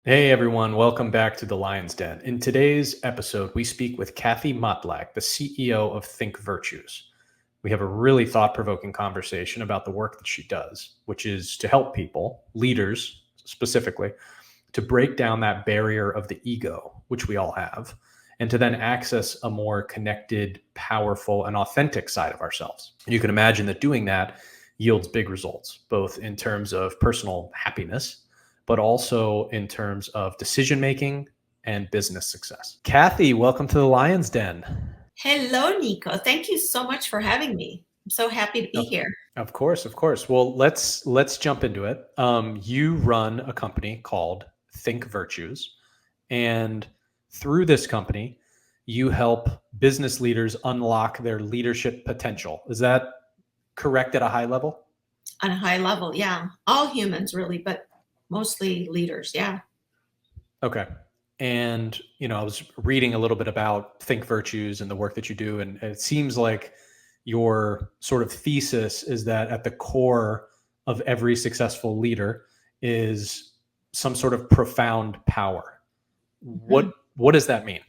Hey everyone, welcome back to the Lion's Den. In today's episode, we speak with Kathy Motlagh, the CEO of ThinkVirtues. We have a really thought provoking conversation about the work that she does, which is to help people, leaders specifically, to break down that barrier of the ego, which we all have, and to then access a more connected, powerful, and authentic side of ourselves. And you can imagine that doing that yields big results, both in terms of personal happiness but also in terms of decision making and business success. Kathy, welcome to the Lion's Den. Hello, Nico. Thank you so much for having me. I'm so happy to be Of, here. of course, of course. Well, let's jump into it. You run a company called ThinkVirtues, and through this company, you help business leaders unlock their leadership potential. Is that correct at a high level? On a high level, yeah. All humans, really, but mostly leaders, yeah. Okay. And, I was reading a little bit about Think Virtues and the work that you do. And it seems like your sort of thesis is that at the core of every successful leader is some sort of profound power. Mhm. What does that mean?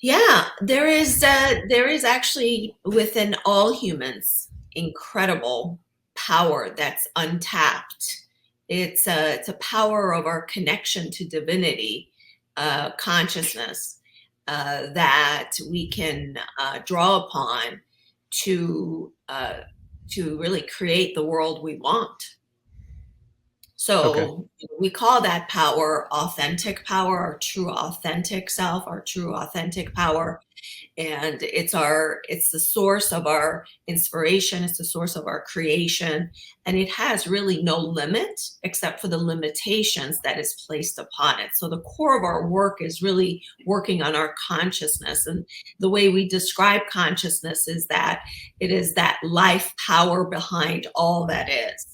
Yeah, there is actually within all humans incredible power that's untapped. It's a power of our connection to divinity, consciousness, that we can draw upon to uh, to really create the world we want. Okay. So we call that power authentic power, our true authentic self, our true authentic power. And it's the source of our inspiration, it's the source of our creation, and it has really no limit except for the limitations that is placed upon it. So the core of our work is really working on our consciousness, and the way we describe consciousness is that it is that life power behind all that is.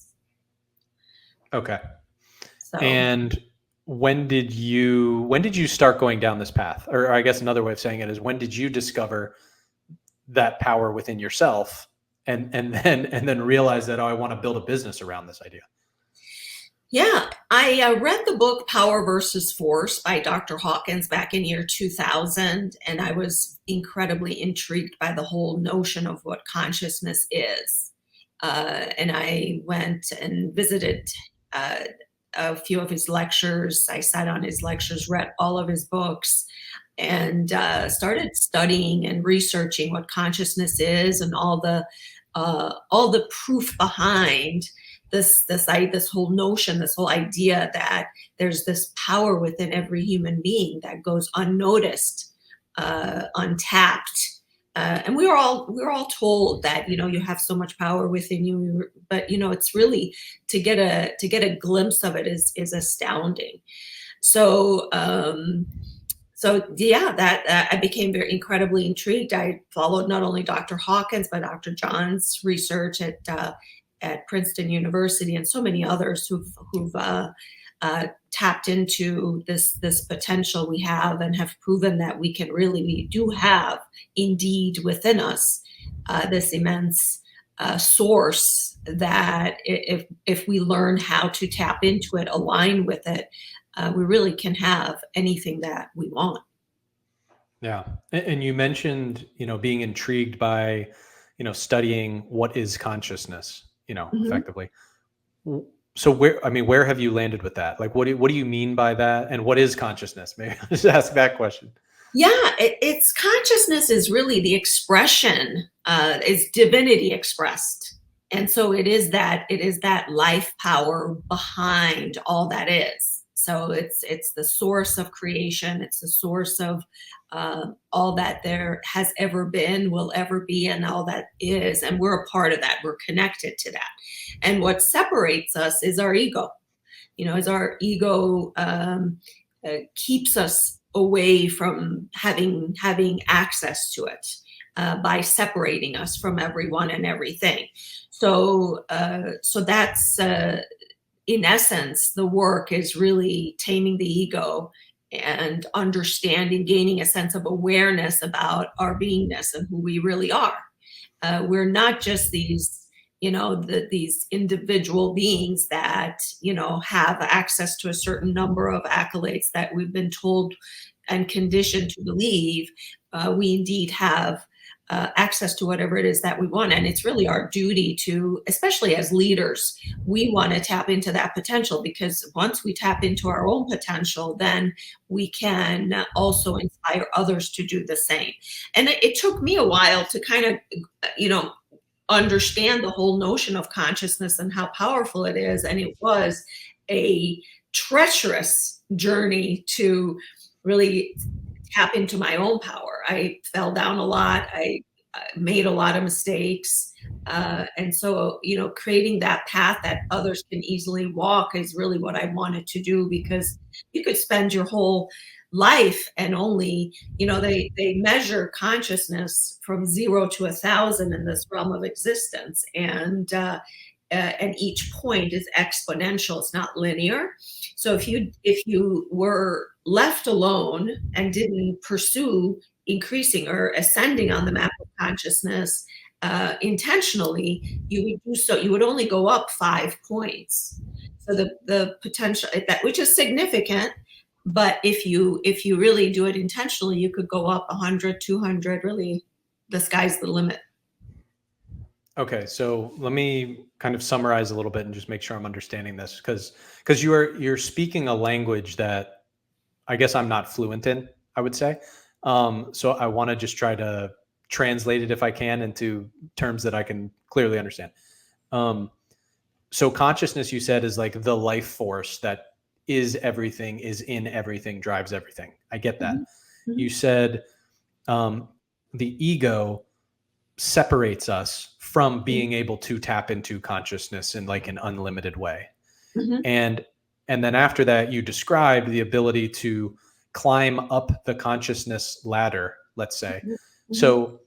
Okay. So And when did you start going down this path? Or I guess another way of saying it is, when did you discover that power within yourself and then realize that, oh, I want to build a business around this idea? yeah, I read the book Power versus Force by Dr. Hawkins back in year 2000, and I was incredibly intrigued by the whole notion of what consciousness is. And I went and visited uh, a few of his lectures. I sat on his lectures, read all of his books, and started studying and researching what consciousness is and all the proof behind this whole notion, this whole idea that there's this power within every human being that goes unnoticed, untapped. And we were all told that you have so much power within you, but it's really to get a glimpse of it is astounding. So yeah, that I became very incredibly intrigued. I followed not only Dr. Hawkins but Dr. John's research at Princeton University and so many others who've tapped into this potential we have and have proven that we do have indeed within us this immense source that if we learn how to tap into it, align with it, we really can have anything that we want. Yeah. And you mentioned, being intrigued by, studying what is consciousness, Mhm. effectively. W- So where have you landed with that? Like, what do you mean by that? And what is consciousness? Maybe I'll just ask that question. Yeah, it's consciousness is really the expression, is divinity expressed. And so it is that life power behind all that is. So it's the source of creation. It's the source of all that there has ever been, will ever be, and all that is. And we're a part of that. We're connected to that. And what separates us is our ego. As our ego keeps us away from having access to it by separating us from everyone and everything. So that's in essence the work is really taming the ego and understanding, gaining a sense of awareness about our beingness and who we really are. We're not just these individual beings that, have access to a certain number of accolades that we've been told and conditioned to believe we indeed have access to whatever it is that we want. And it's really our duty to, especially as leaders, we want to tap into that potential, because once we tap into our own potential, then we can also inspire others to do the same. And it took me a while to kind of, understand the whole notion of consciousness and how powerful it is. And it was a treacherous journey to really tap into my own power. I fell down a lot. I made a lot of mistakes. And so, creating that path that others can easily walk is really what I wanted to do, because you could spend your whole life and only, they measure consciousness from 0 to 1,000 in this realm of existence. And each point is exponential. It's not linear. So if you were left alone and didn't pursue increasing or ascending on the map of consciousness intentionally, you would only go up 5 points. So the potential, that, which is significant, but if you really do it intentionally, you could go up 100, 200. Really, the sky's the limit. Okay, so let me kind of summarize a little bit and just make sure I'm understanding this, because you're speaking a language that I guess I'm not fluent in, I would say. So I want to just try to translate it, if I can, into terms that I can clearly understand. So consciousness, you said, is like the life force that is everything, is in everything, drives everything. I get that. Mm-hmm. You said the ego separates us from being able to tap into consciousness in like an unlimited way. Mm-hmm. And then after that, you describe the ability to climb up the consciousness ladder, let's say. Mm-hmm. So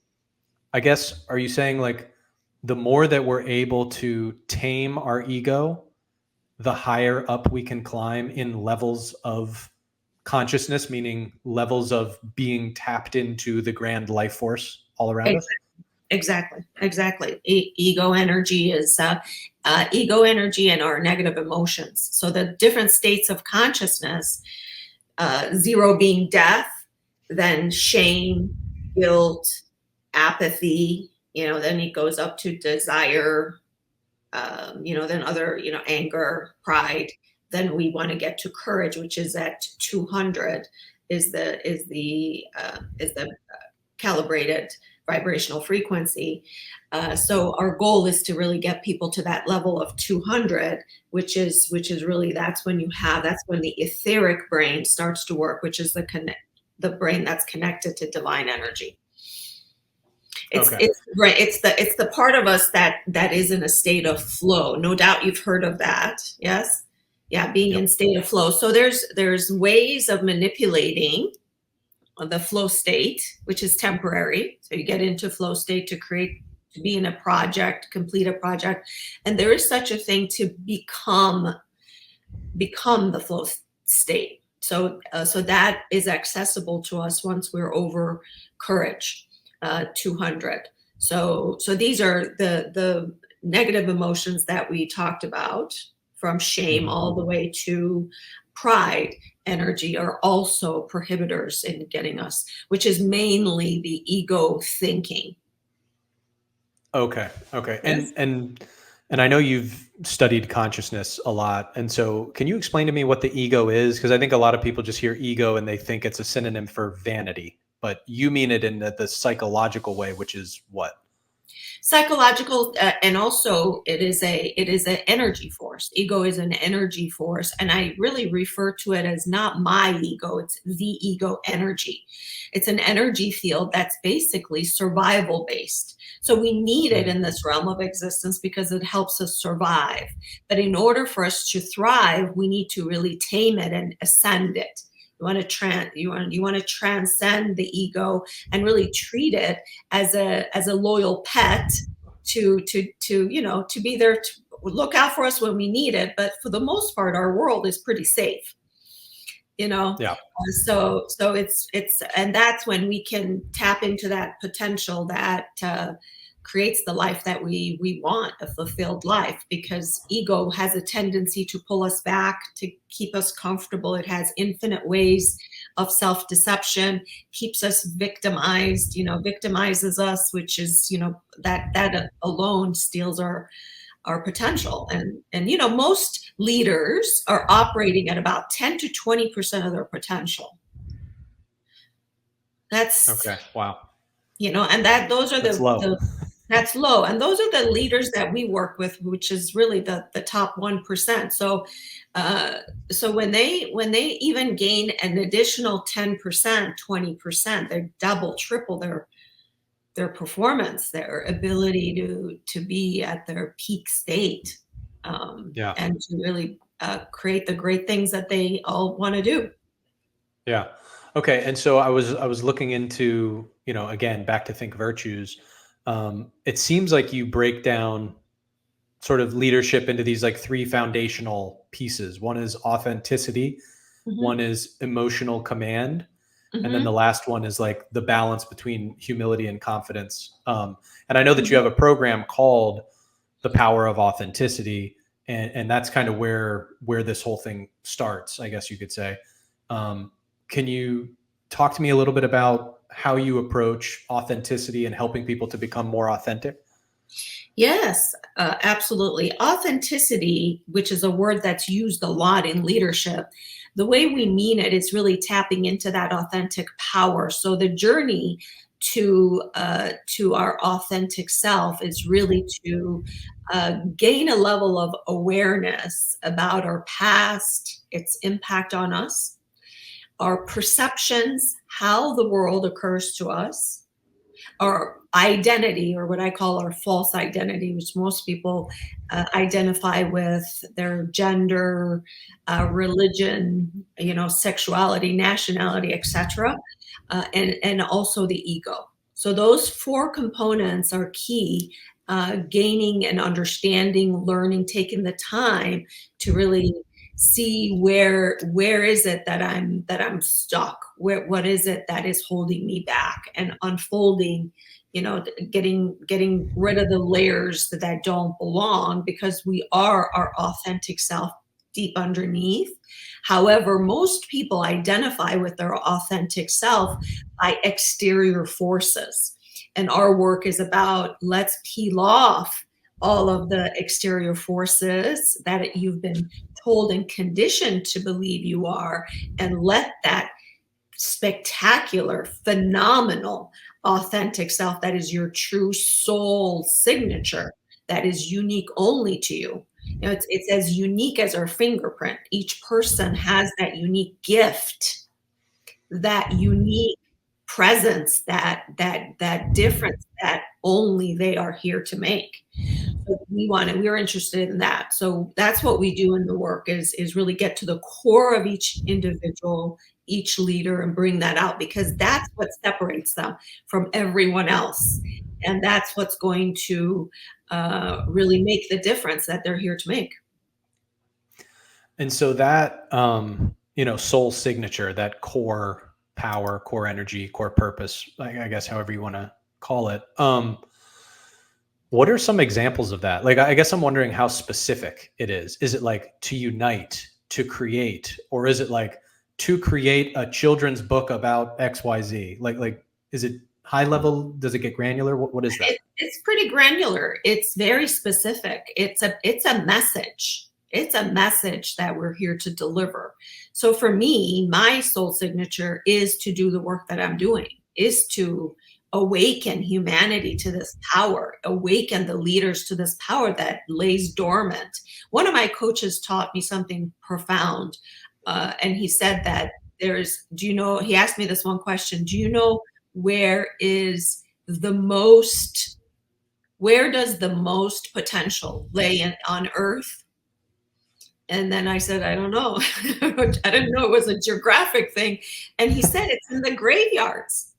I guess, are you saying like the more that we're able to tame our ego, the higher up we can climb in levels of consciousness, meaning levels of being tapped into the grand life force all around us? Exactly. Ego energy is ego energy and our negative emotions. So the different states of consciousness, 0 being death, then shame, guilt, apathy, then it goes up to desire, then other, anger, pride. Then we want to get to courage, which is at 200, is the calibrated vibrational frequency. So our goal is to really get people to that level of 200, which is really, that's when the etheric brain starts to work, which is the brain that's connected to divine energy. It's the part of us that is in a state of flow. No doubt you've heard of that. Yes. Yeah. Being in state of flow. So there's ways of manipulating the flow state, which is temporary. So you get into flow state to be in a project, complete a project. And there is such a thing to become the flow state. So that is accessible to us once we're over courage, 200. So these are the negative emotions that we talked about, from shame all the way to pride energy, are also prohibitors in getting us, which is mainly the ego thinking. Okay. Yes. And I know you've studied consciousness a lot. And so can you explain to me what the ego is? Because I think a lot of people just hear ego and they think it's a synonym for vanity, but you mean it in the psychological way, which is what? Psychological, and also it is an energy force. Ego is an energy force, and I really refer to it as not my ego, it's the ego energy. It's an energy field that's basically survival based. So we need it in this realm of existence because it helps us survive. But in order for us to thrive, we need to really tame it and ascend it. You want to transcend the ego and really treat it as a loyal pet to be there to look out for us when we need it. But for the most part, our world is pretty safe. Yeah. So it's and that's when we can tap into that potential that creates the life that we want, a fulfilled life, because ego has a tendency to pull us back, to keep us comfortable. It has infinite ways of self-deception, keeps us victimized, victimizes us, which is, that alone steals our potential. And most leaders are operating at about 10 to 20% of their potential. That's, Okay. Wow. and that those are That's the low. that's low. And those are the leaders that we work with, which is really the top 1%. Uh, so when they even gain an additional 10%, 20%, they double, triple their performance, their ability to be at their peak state, Yeah. and to really create the great things that they all want to do. Yeah. Okay. And so I was looking into, again, back to Think Virtues. It seems like you break down sort of leadership into these like three foundational pieces. One is authenticity, one Hmm. is emotional command, and then the Hmm. last one is like the balance between humility and confidence. And I know that you Hmm. have a program called The Power of Authenticity, and that's kind of where this whole thing starts, I guess you could say. Um, can you talk to me a little bit about how you approach authenticity and helping people to become more authentic? Yes, absolutely. Authenticity, which is a word that's used a lot in leadership, the way we mean it is really tapping into that authentic power. So the journey to our authentic self is really to gain a level of awareness about our past, its impact on us, our perceptions, how the world occurs to us, our identity, or what I call our false identity, which most people identify with their gender, religion, sexuality, nationality, etc., and also the ego. So those four components are key. Gaining and understanding, learning, taking the time to really see where is it that I'm stuck, what is it that is holding me back, and unfolding, getting rid of the layers that don't belong, because we are our authentic self deep underneath. However, most people identify with their authentic self by exterior forces, and our work is about, let's peel off all of the exterior forces that you've been told and conditioned to believe you are, and let that spectacular, phenomenal, authentic self that is your true soul signature, that is unique only to you. It's as unique as our fingerprint. Each person has that unique gift, that unique presence, that difference that only they are here to make. So we're interested in that. So that's what we do in the work, is really get to the core of each individual, each leader, and bring that out, because that's what separates them from everyone else. And that's what's going to really make the difference that they're here to make. And so that soul signature, that core power, core energy, core purpose, I guess however you want to call it. What are some examples of that? Like, I guess I'm wondering how specific it is. Is it like to unite, to create, or is it like to create a children's book about XYZ? Like, is it high level? Does it get granular? What is that? It's pretty granular. It's very specific. It's a message. It's a message that we're here to deliver. So for me, my soul signature is to do the work that I'm doing, is to awaken humanity to this power, awaken the leaders to this power that lays dormant. One of my coaches taught me something profound, and he said that he asked me this one question: do you know where is the most where does the most potential lay on earth? And then I said, I don't know. I didn't know it was a geographic thing. And he said, it's in the graveyards.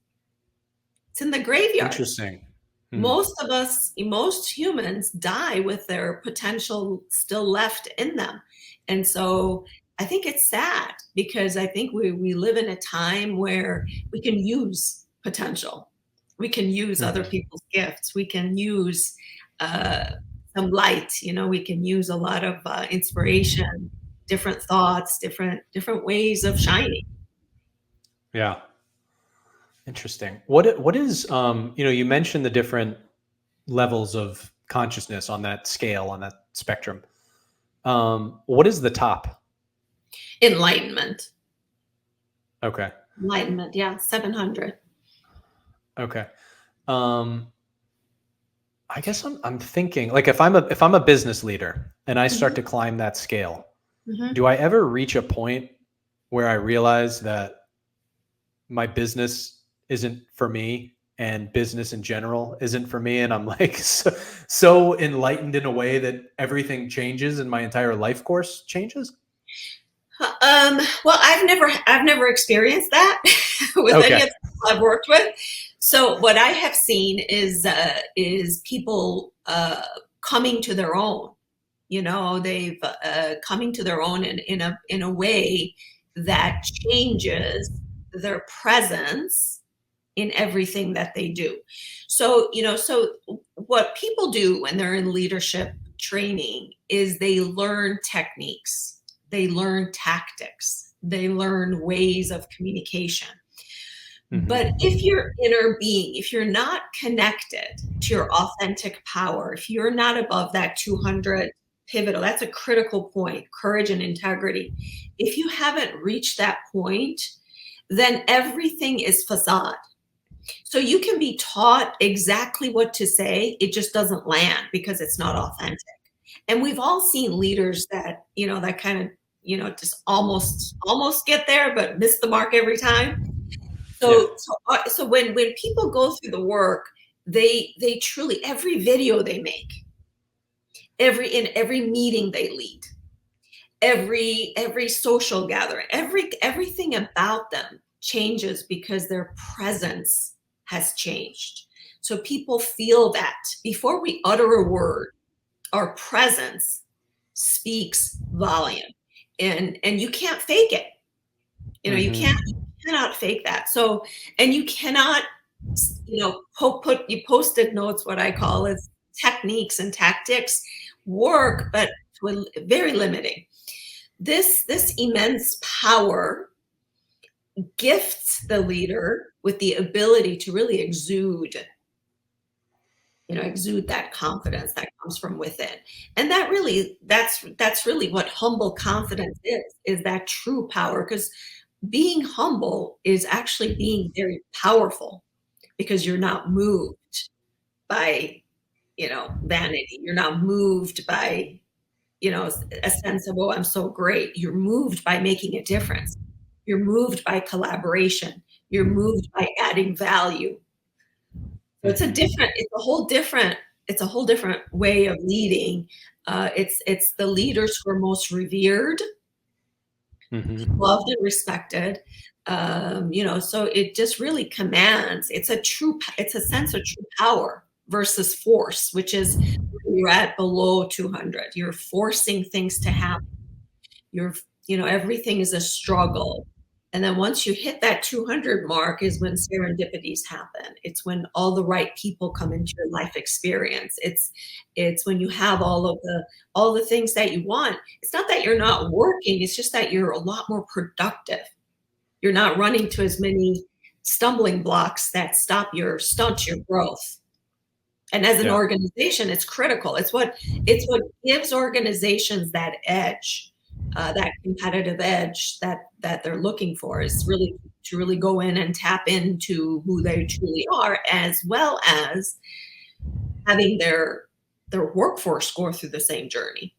It's in the graveyards. Interesting. Hmm. Most of us, most humans die with their potential still left in them. And so I think it's sad, because I think we live in a time where we can use potential. We can use other people's gifts. We can use uh, some light. We can use a lot of inspiration, different thoughts, different ways of shining. Yeah. Interesting. What is you mentioned the different levels of consciousness on that scale, on that spectrum. What is the top? Enlightenment. Okay. Enlightenment, yeah, 700. Okay. Um, I guess I'm thinking like if I'm a business leader and I start Mhm, to climb that scale, mhm. do I ever reach a point where I realize that my business isn't for me and business in general isn't for me, and I'm like so enlightened in a way that everything changes and my entire life course changes? Well, I've never experienced that with any Okay. of the people I've worked with. So what I have seen is people coming to their own. They've coming to their own in a way that changes their presence in everything that they do. So what people do when they're in leadership training is they learn techniques, they learn tactics, they learn ways of communication. But Hmm. if your inner being, if you're not connected to your authentic power, if you're not above that 200 pivotal, that's a critical point, courage and integrity. If you haven't reached that point, then everything is facade. So you can be taught exactly what to say, it just doesn't land because it's not authentic. And we've all seen leaders that kind of, just almost get there, but miss the mark every time. Yeah. So when people go through the work, they truly every video they make, every meeting they lead, every social gathering, everything about them changes because their presence has changed. So people feel that before we utter a word, our presence speaks volume, and you can't fake it. You cannot fake that. So, and you cannot, put you posted notes, what I call is techniques and tactics work, but very limiting. This immense power gifts the leader with the ability to really exude that confidence that comes from within. And that's really what humble confidence is that true power. Because being humble is actually being very powerful, because you're not moved by, vanity. You're not moved by, a sense of, oh, I'm so great. You're moved by making a difference. You're moved by collaboration. You're moved by adding value. So it's a whole different way of leading. It's the leaders who are most revered, Hmm. loved and respected. So it just really commands. It's a sense of true power versus force, which is when you're at below 200. You're forcing things to happen. You're, everything is a struggle. And then once you hit that 200 mark is when serendipities happen. It's when all the right people come into your life experience. It's when you have all the things that you want. It's not that you're not working, it's just that you're a lot more productive. You're not running to as many stumbling blocks that stunt your growth. And as an Yeah. organization, it's critical. It's what gives organizations that edge, that competitive edge that they're looking for, is really to really go in and tap into who they truly are, as well as having their workforce go through the same journey.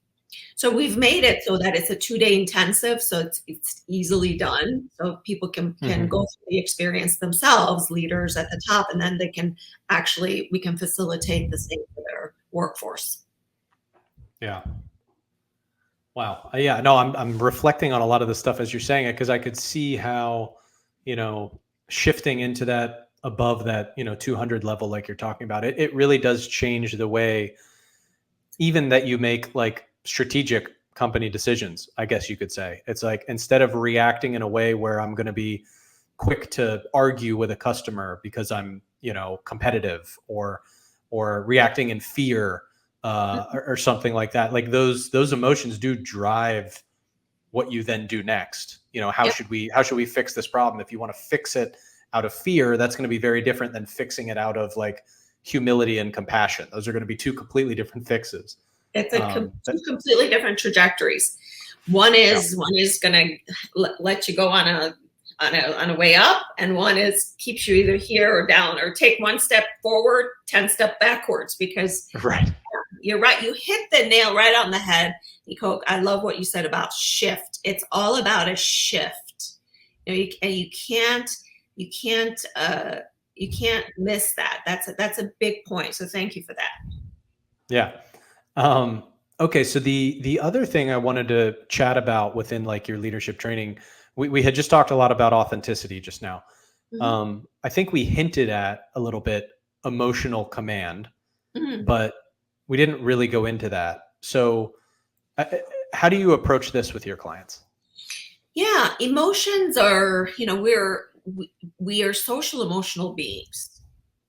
So we've made it so that it's a 2-day intensive, so it's easily done. So people can go Hmm. through the experience themselves, leaders at the top, and then we can facilitate the same for their workforce. Yeah. Wow. Yeah. No, I'm reflecting on a lot of the stuff as you're saying it, because I could see how, you know, shifting into that above that 200 level, like you're talking about, it really does change the way even that you make like strategic company decisions. I guess you could say it's like instead of reacting in a way where I'm going to be quick to argue with a customer because I'm competitive or reacting in fear, or something like that. Like those emotions do drive what you then do next. How Yep. should we fix this problem? If you want to fix it out of fear, that's going to be very different than fixing it out of like humility and compassion. Those are going to be two completely different fixes. It's But two completely different trajectories. One yeah, is going to let you go on a way up, and one is keeps you either here or down, or take one step forward, 10 step backwards. Because right. you're right, you hit the nail right on the head, Nicole. I love what you said about shift. It's all about a shift. You can't you can't you can't miss that. That's a big point. So thank you for that. Yeah. Okay. So the other thing I wanted to chat about within like your leadership training, we had just talked a lot about authenticity just now. Mhm. I think we hinted at a little bit emotional command, Mhm. but we didn't really go into that. So, uh, how do you approach this with your clients? Yeah, emotions are, we are social emotional beings.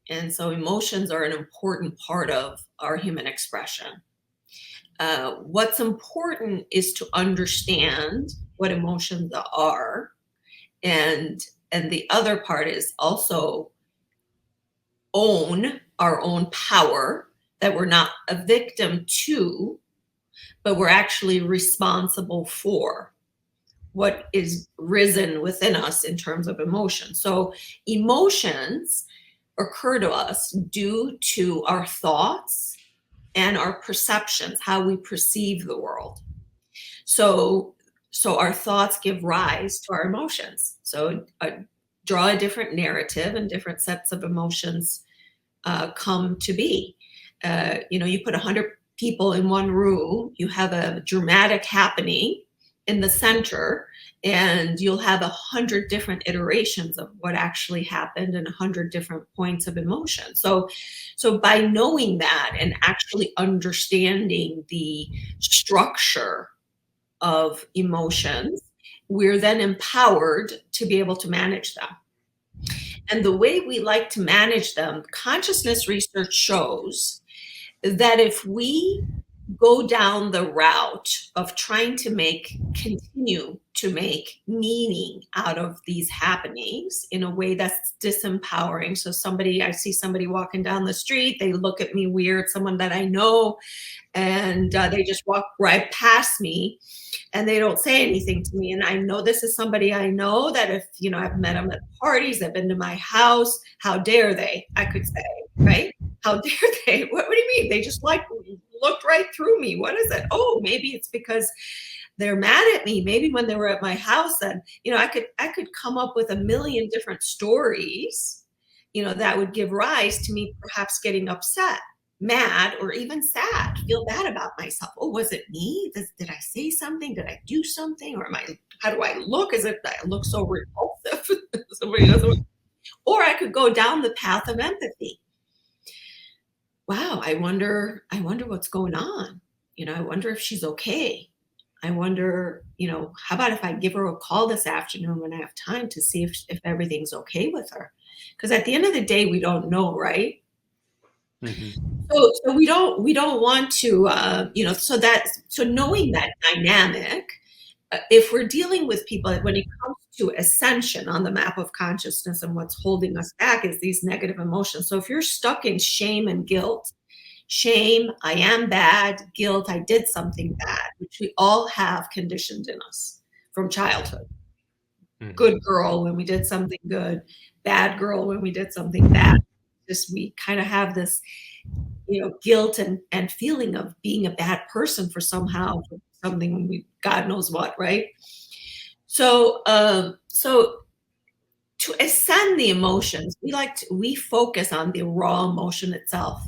And so emotions are an important part of our human expression. What's important is to understand what emotions are, and the other part is also own our own power, that we're not a victim to, but we're actually responsible for what is risen within us in terms of emotion. So emotions occur to us due to our thoughts and our perceptions, how we perceive the world. So our thoughts give rise to our emotions. So draw a different narrative, and different sets of emotions come to be. You put 100 people in one room, you have a dramatic happening in the center, and you'll have 100 different iterations of what actually happened and 100 different points of emotion. So by knowing that and actually understanding the structure of emotions, we're then empowered to be able to manage them. And the way we like to manage them, consciousness research shows that if we go down the route of trying to continue to make meaning out of these happenings in a way that's disempowering. So I see somebody walking down the street, they look at me weird, someone that I know, and they just walk right past me, and they don't say anything to me. And I know this is somebody I know, that if, I've met them at parties, I've been to my house, how dare they, I could say, right? How dare they? What do you mean? They just looked right through me. What is it? Oh, maybe it's because they're mad at me. Maybe when they were at my house, then, I could come up with a million different stories, that would give rise to me perhaps getting upset, mad, or even sad, feel bad about myself. Oh, was it me? Did I say something? Did I do something? Or how do I look? Is it that I look so repulsive? Somebody doesn't. Or I could go down the path of empathy. Wow, I wonder what's going on. I wonder if she's okay. I wonder, how about if I give her a call this afternoon when I have time, to see if everything's okay with her? Because at the end of the day, we don't know, right? Mm-hmm. So we don't want to, so knowing that dynamic, if we're dealing with people, when it comes to ascension on the map of consciousness, and what's holding us back is these negative emotions. So if you're stuck in shame and guilt, shame, I am bad; guilt, I did something bad, which we all have conditioned in us from childhood. Mm-hmm. Good girl when we did something good, bad girl when we did something bad. Just we kind of have this, guilt and feeling of being a bad person for something when God knows what, right? So to ascend the emotions, we focus on the raw emotion itself,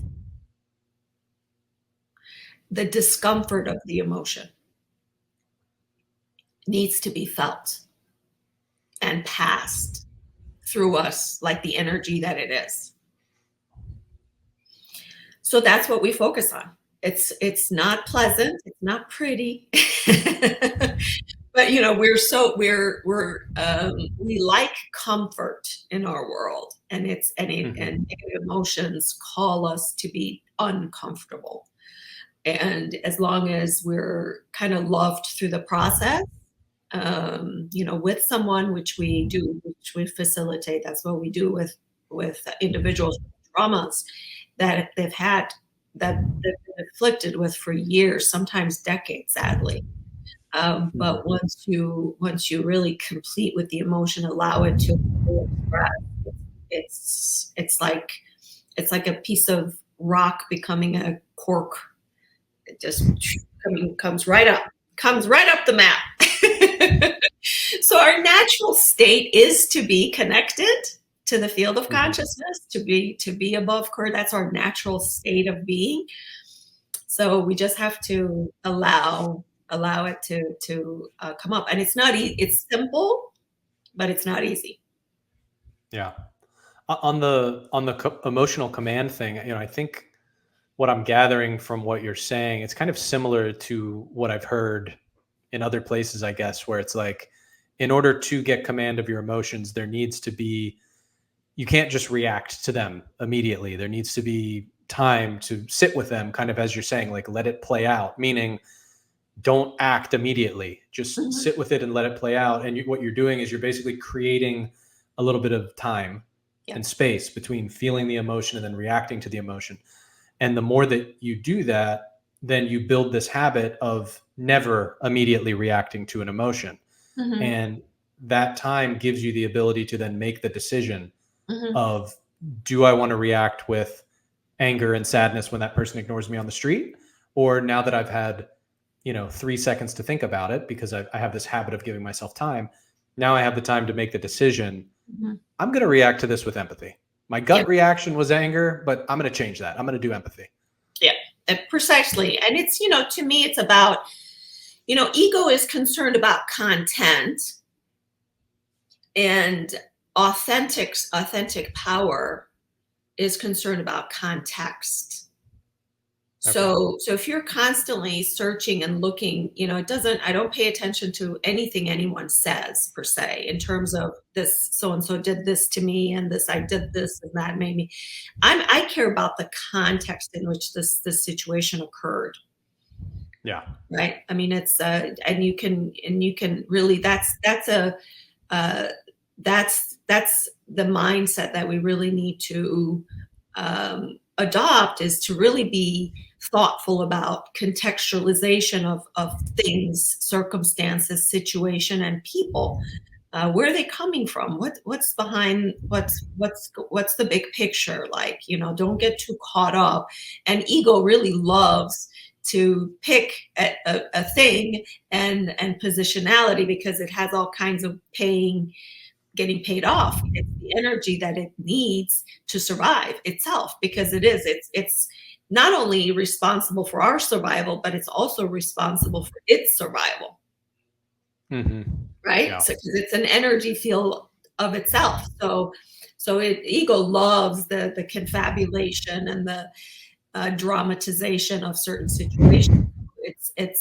the discomfort of the emotion needs to be felt and passed through us like the energy that it is. So that's what we focus on. It's not pleasant, it's not pretty, but but we like comfort in our world, and negative emotions call us to be uncomfortable. And as long as we're kind of loved through the process, with someone, which we do, which we facilitate. That's what we do with individuals with traumas that they've had, that they've been afflicted with for years, sometimes decades, sadly. But once you really complete with the emotion, allow it to express, it's like a piece of rock becoming a cork. It just comes right up the map. So our natural state is to be connected to the field of consciousness, to be above core. That's our natural state of being. So we just have to allow it to come up. And it's not easy. It's simple, but it's not easy. Yeah. On the emotional command thing, I think what I'm gathering from what you're saying, it's kind of similar to what I've heard in other places, I guess, where it's like, in order to get command of your emotions, there needs to be, you can't just react to them immediately. There needs to be time to sit with them, kind of as you're saying, like, let it play out, meaning don't act immediately. Just sit with it and let it play out. And what you're doing is you're basically creating a little bit of time and space between feeling the emotion and then reacting to the emotion. And the more that you do that, then you build this habit of never immediately reacting to an emotion. And that time gives you the ability to then make the decision of, do I want to react with anger and sadness when that person ignores me on the street? Or now that I've had, 3 seconds to think about it, because I have this habit of giving myself time, now I have the time to make the decision. I'm going to react to this with empathy. My gut reaction was anger, but I'm going to change that. I'm going to do empathy. Yeah, precisely. And it's, to me, it's about, ego is concerned about content, and authentic power is concerned about context. Okay. So if you're constantly searching and looking, I don't pay attention to anything anyone says per se, in terms of this, so-and-so did this to me, and this, I did this, and that made me, I care about the context in which this situation occurred. Yeah. Right. I mean, it's, and you can really, that's the mindset that we really need to adopt, is to really be thoughtful about contextualization of things, circumstances, situation, and people. Where are they coming from? What's behind? What's the big picture? Like, don't get too caught up. And ego really loves to pick a thing and positionality, because it has all kinds of getting paid off. It's the energy that it needs to survive itself, because it's not only responsible for our survival, but it's also responsible for its survival. Right? Yeah. So it's an energy field of itself. So ego loves the confabulation and the dramatization of certain situations.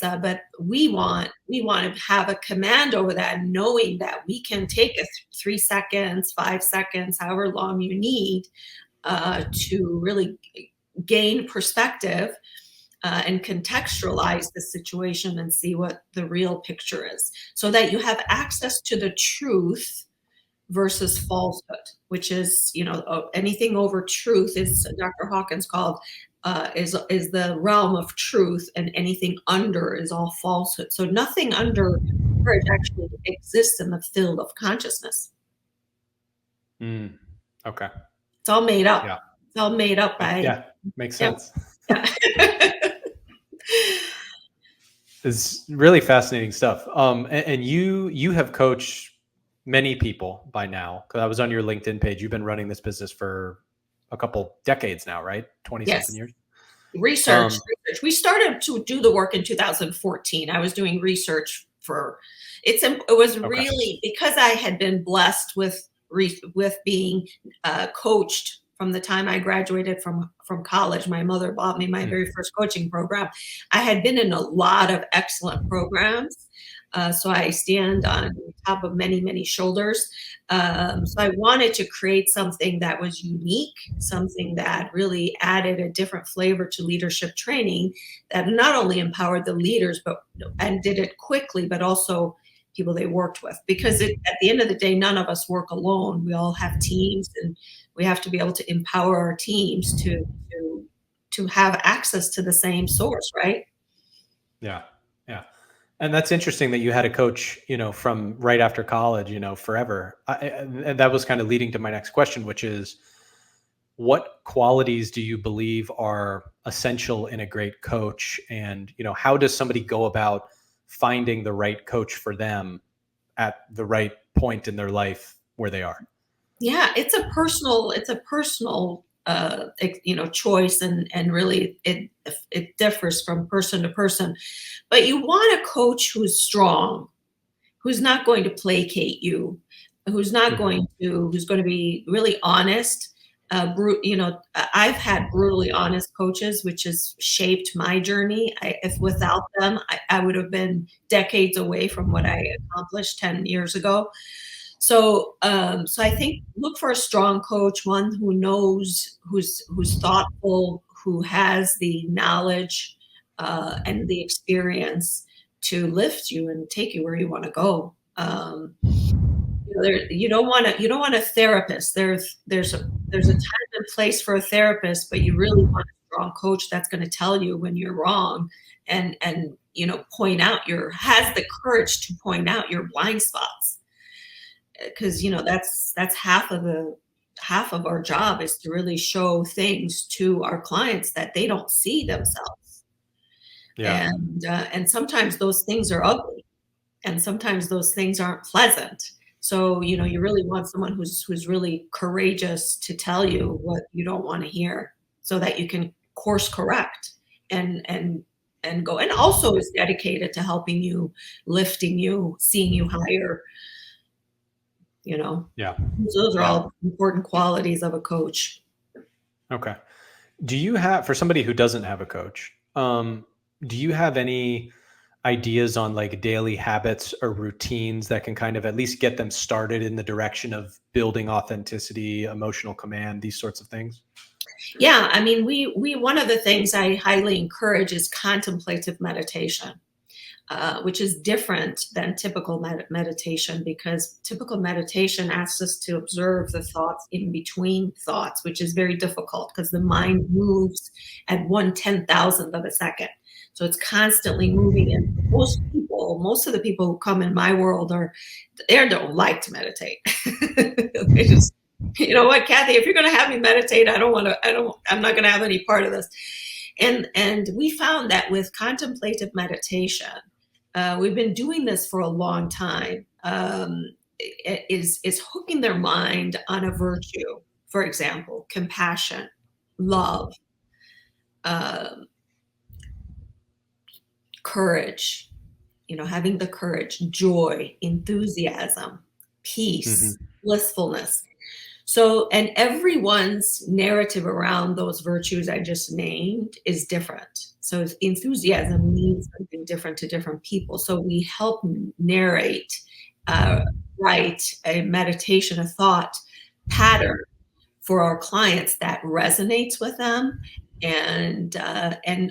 But we want to have a command over that, knowing that we can take 3 seconds, 5 seconds, however long you need, to really gain perspective and contextualize the situation and see what the real picture is, so that you have access to the truth versus falsehood, which is, anything over truth is, Dr. Hawkins called, is the realm of truth, and anything under is all falsehood. So nothing under courage actually exists in the field of consciousness. Okay. It's all made up. Yeah. It's all made up by. Yeah, makes sense. Yeah. It's really fascinating stuff. And you have coached many people by now, because I was on your LinkedIn page. You've been running this business for a couple decades now, right? 20-something years. Research. We started to do the work in 2014. I was doing research for it. Was really because I had been blessed with being coached from the time I graduated from college. My mother bought me my very first coaching program. I had been in a lot of excellent programs, So I stand on top of many, many shoulders. So I wanted to create something that was unique, something that really added a different flavor to leadership training that not only empowered the leaders, but and did it quickly, but also people they worked with. Because at the end of the day, none of us work alone. We all have teams, and we have to be able to empower our teams to have access to the same source, right? Yeah. Yeah. And that's interesting that you had a coach, from right after college, forever. And that was kind of leading to my next question, which is, what qualities do you believe are essential in a great coach? And, how does somebody go about finding the right coach for them at the right point in their life where they are? Yeah, it's a personal choice, and really it differs from person to person. But you want a coach who's strong, who's not going to placate you, Mhm. who's going to be really honest. I've had brutally honest coaches, which has shaped my journey. If without them, I would have been decades away from what I accomplished 10 years ago. So I think look for a strong coach, one who knows, who's thoughtful, who has the knowledge and the experience to lift you and take you where you want to go. You don't want a therapist. There's a time and place for a therapist, but you really want a strong coach that's going to tell you when you're wrong, and point out your has the courage to point out your blind spots, because that's half of our job is to really show things to our clients that they don't see themselves. Yeah. And sometimes those things are ugly, and sometimes those things aren't pleasant. So you really want someone who's really courageous to tell you what you don't want to hear, so that you can course correct and go, and also is dedicated to helping you, lifting you, seeing you higher. you know Yeah. those are Yeah. all important qualities of a coach. Okay. Do you have, for somebody who doesn't have a coach, do you have any ideas on like daily habits or routines that can kind of at least get them started in the direction of building authenticity, emotional command, these sorts of things? Yeah, I mean, we one of the things I highly encourage is contemplative meditation, which is different than typical meditation, because typical meditation asks us to observe the thoughts in between thoughts, which is very difficult because the mind moves at 1/10,000th of a second. So it's constantly moving. And most of the people who come in my world they don't like to meditate. They just, you know what, Kathy, if you're going to have me meditate, I'm not going to have any part of this. And we found that with contemplative meditation, we've been doing this for a long time, is hooking their mind on a virtue. For example, compassion, love, um, courage, having the courage, joy, enthusiasm, peace, Hmm. blissfulness. So, and everyone's narrative around those virtues I just named is different. So, enthusiasm means something different to different people. So, we help narrate, uh, write a meditation, a thought pattern for our clients that resonates with them. And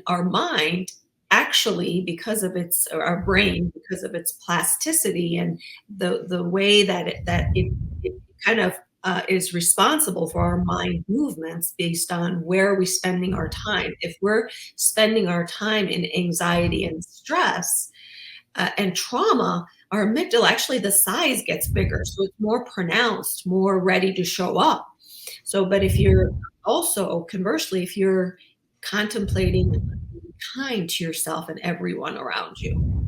our mind, actually, because of our brain, because of its plasticity and the way it kind of is responsible for our mind movements based on where are we spending our time. If we're spending our time in anxiety and stress and trauma, our amygdala, actually the size gets bigger, so it's more pronounced, more ready to show up. So, but if you're also, conversely, if you're contemplating being kind to yourself and everyone around you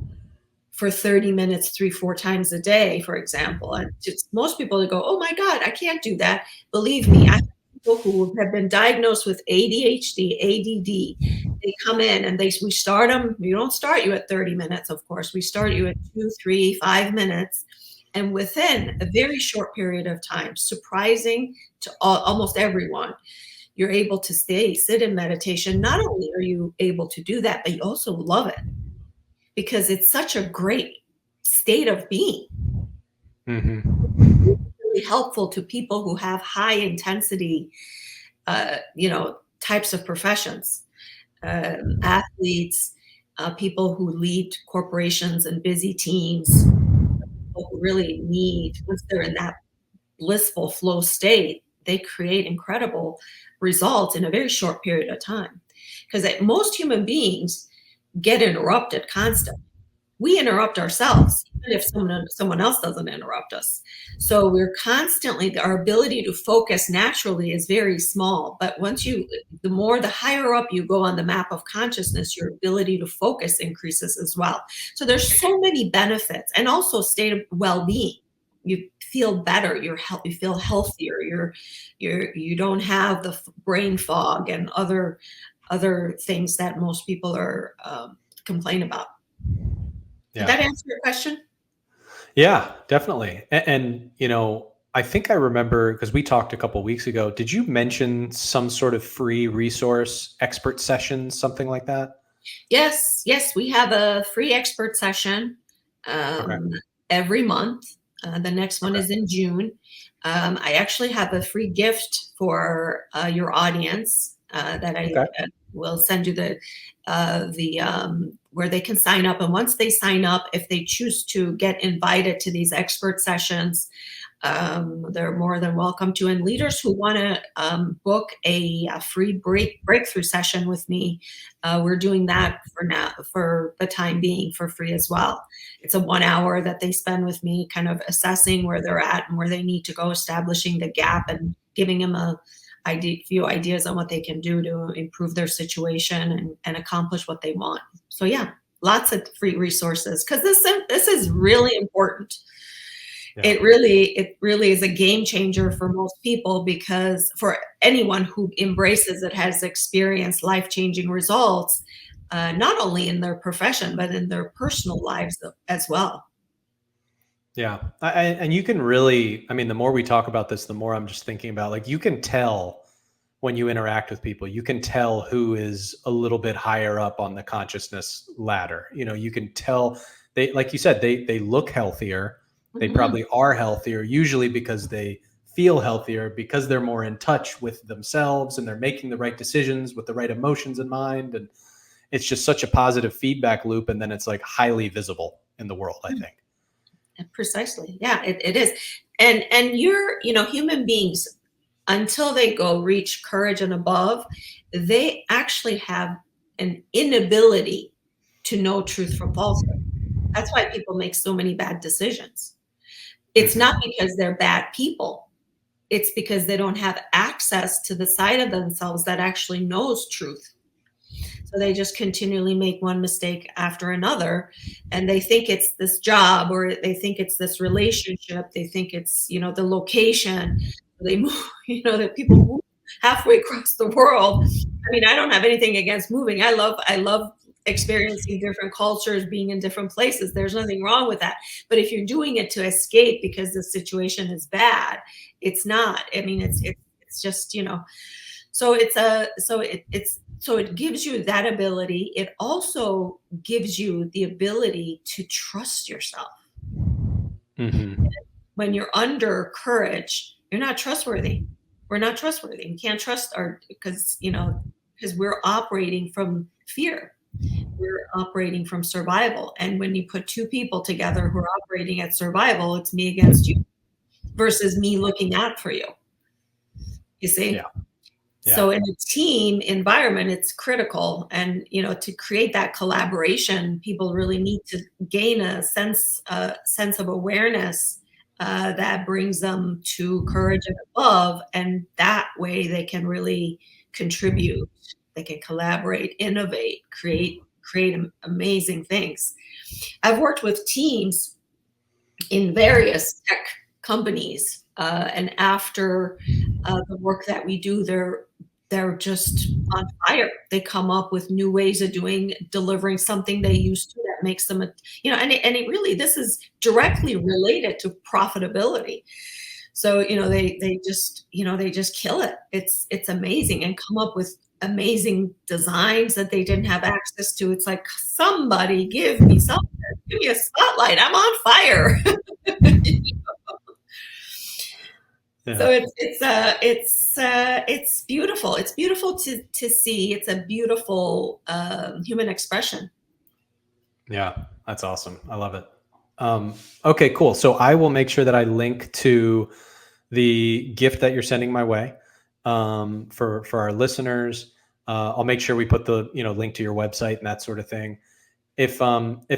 for 30 minutes, 3, 4 times a day, for example, and just most people that go, oh my God, I can't do that. Believe me, I have people who have been diagnosed with ADHD, ADD. They come in and we start them. We don't start you at 30 minutes, of course. We start you at 2, 3, 5 minutes. And within a very short period of time, surprising to almost everyone, you're able to sit in meditation. Not only are you able to do that, but you also love it, because it's such a great state of being. Mm-hmm. Really helpful to people who have high intensity, types of professions, athletes, people who lead corporations and busy teams, people who really need, once they're in that blissful flow state, they create incredible results in a very short period of time. Because most human beings get interrupted constantly. We interrupt ourselves, even if someone else doesn't interrupt us. So we're constantly, our ability to focus naturally is very small. But the higher up you go on the map of consciousness, your ability to focus increases as well. So there's so many benefits, and also state of well-being. You feel better. You feel healthier. You don't have the brain fog and other things that most people are complain about. Did that answer your question? Yeah, definitely. And I think I remember, because we talked a couple of weeks ago, did you mention some sort of free resource, expert sessions, something like that? Yes, we have a free expert session Okay. every month. The next one Okay. is in June. I actually have a free gift for your audience that I Okay. will send you the where they can sign up. And once they sign up, if they choose to get invited to these expert sessions, they're more than welcome to. And leaders who want to book a free breakthrough session with me, we're doing that for the time being, for free as well. It's a 1 hour that they spend with me, kind of assessing where they're at and where they need to go, establishing the gap, and giving them a few ideas on what they can do to improve their situation and accomplish what they want. So yeah, lots of free resources, because this is really important. Yeah. It really is a game changer for most people, because for anyone who embraces it, has experienced life-changing results, not only in their profession, but in their personal lives as well. Yeah. And you can really, the more we talk about this, the more I'm just thinking about, like, you can tell when you interact with people, you can tell who is a little bit higher up on the consciousness ladder. You can tell, they, like you said, they look healthier. They Mhm. probably are healthier, usually because they feel healthier, because they're more in touch with themselves and they're making the right decisions with the right emotions in mind. And it's just such a positive feedback loop. And then it's like highly visible in the world, I think. Precisely. Yeah, it is. And human beings, until they go reach courage and above, they actually have an inability to know truth from falsehood. That's why people make so many bad decisions. It's not Mm-hmm. because they're bad people. It's because they don't have access to the side of themselves that actually knows truth. So they just continually make one mistake after another, and they think it's this job, or they think it's this relationship. They think it's, the location. They move, that people move halfway across the world. I mean, I don't have anything against moving. I love experiencing different cultures, being in different places. There's nothing wrong with that. But if you're doing it to escape because the situation is bad, it's not. I mean, it's just, so it gives you that ability. It also gives you the ability to trust yourself. Mm-hmm. When you're under courage, you're not trustworthy. We're not trustworthy. We can't trust because we're operating from fear. We're operating from survival. And when you put two people together who are operating at survival, it's me against you versus me looking out for you. You see? Yeah. So in a team environment, it's critical. And, to create that collaboration, people really need to gain a sense of awareness that brings them to courage and above. And that way they can really contribute. They can collaborate, innovate, create amazing things. I've worked with teams in various tech companies, and after the work that we do, they're just on fire. They come up with new ways of delivering something they used to, that makes them and it really, this is directly related to profitability. So they just kill it. It's amazing, and come up with amazing designs that they didn't have access to. It's like, somebody give me something, give me a spotlight. I'm on fire. So Yeah. it's beautiful. It's beautiful to see. It's a beautiful human expression. Yeah, that's awesome. I love it. Okay, cool. So I will make sure that I link to the gift that you're sending my way for our listeners. I'll make sure we put the link to your website and that sort of thing. If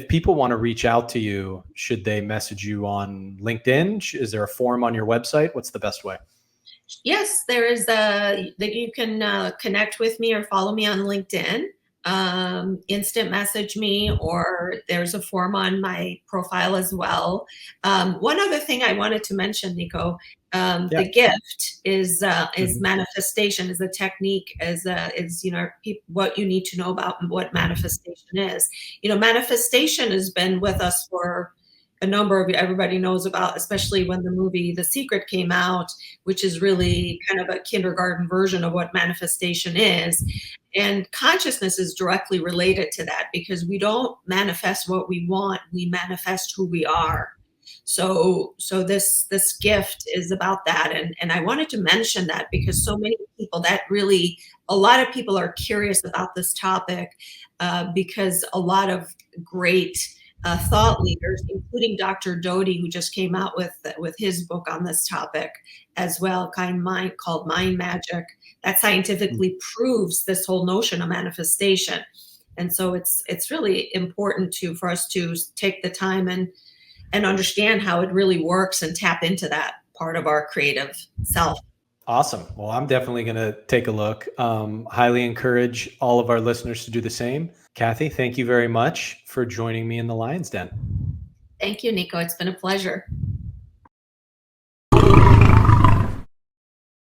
people want to reach out to you, should they message you on LinkedIn? Is there a form on your website? What's the best way? Yes, there is a that you can connect with me or follow me on LinkedIn. Instant message me, or there's a form on my profile as well. One other thing I wanted to mention, Nico, Yeah. the gift is Mhm. manifestation, is a technique, is what you need to know about what manifestation is. Manifestation has been with us for a number of, everybody knows about, especially when the movie The Secret came out, which is really kind of a kindergarten version of what manifestation is. And consciousness is directly related to that, because we don't manifest what we want, we manifest who we are. So this gift is about that. And I wanted to mention that because so many people, that really, a lot of people are curious about this topic, because a lot of great thought leaders, including Dr. Doty, who just came out with his book on this topic as well, called Mind Magic, that scientifically proves this whole notion of manifestation. And so it's really important for us to take the time and understand how it really works and tap into that part of our creative self. Awesome. Well, I'm definitely going to take a look. Highly encourage all of our listeners to do the same. Kathy, thank you very much for joining me in the Lion's Den. Thank you, Nico. It's been a pleasure.